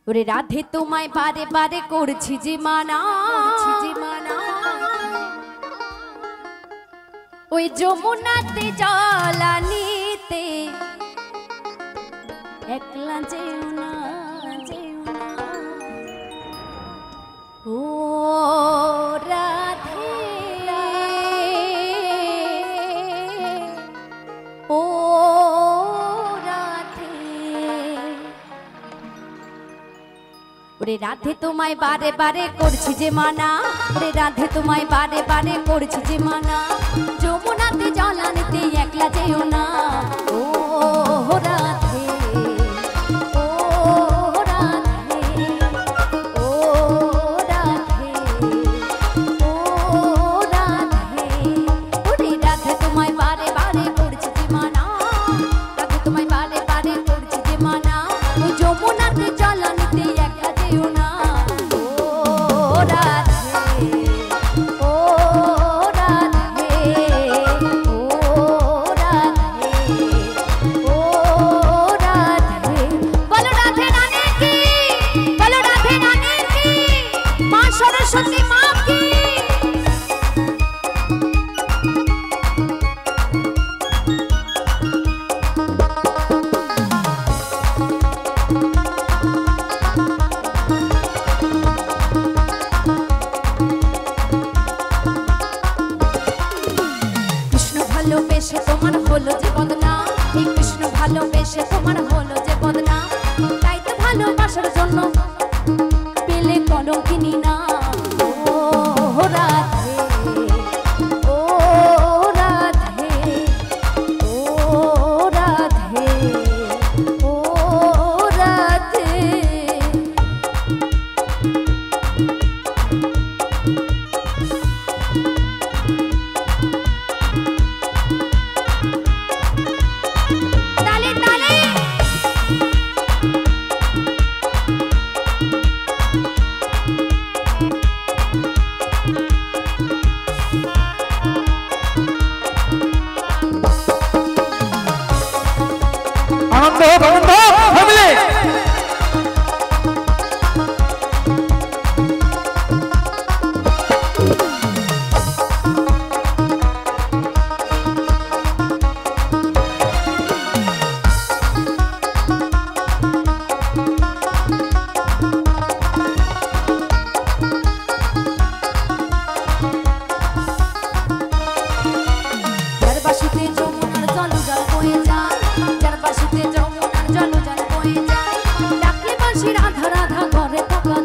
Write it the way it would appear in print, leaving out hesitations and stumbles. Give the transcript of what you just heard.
ওরে রাধে তোমায় বারে বারে করছি যে মানা, ওই যমুনাতে জলানিতে একলা যেও না, ও রাধে, ও রাধে। ওরে রাধে তোমায় বারে বারে করছি যে মানা, ওরে রাধে তোমায় বারে বারে করছি যে মানা, যমুনাতে জলানিতে একলা যেও না, ও রাধে, ও রাধে, ও রাধে, ও রাধে। ওরে রাধে তোমায় বারে বারে করছি যে মানা, রাধে তোমায় বারে বারে করছি যে মানা, ওই যমুনাতে জলানিতে একলা যেও না, ও রাধে, ও রাধে, ও রাধে, ও রাধে। বলো রাধে রানী কি, বলো রাধে রানী কি, মা সরস্বতী মা কি। কৃষ্ণ ভালোবেসে তোমার হলো যে বদনাম, এই কৃষ্ণ ভালোবেসে তোমার হলো যে বদনাম, তাই তো ভালোবাসার জন্য পেলে কলঙ্কিনী না, ও রাধে, ও রাধে, ও রাধে, ও রাধে। তালে তালে আনন্দ হোক, আনন্দ হোক ফ্যামিলি। যার বাসিতে যমুনার জল জল বয়ে যায়, যার বাসিতে যমুনার জল জল বয়ে যায়, ডাকলে বাঁশি রাধা রাধা ঘরে থাকা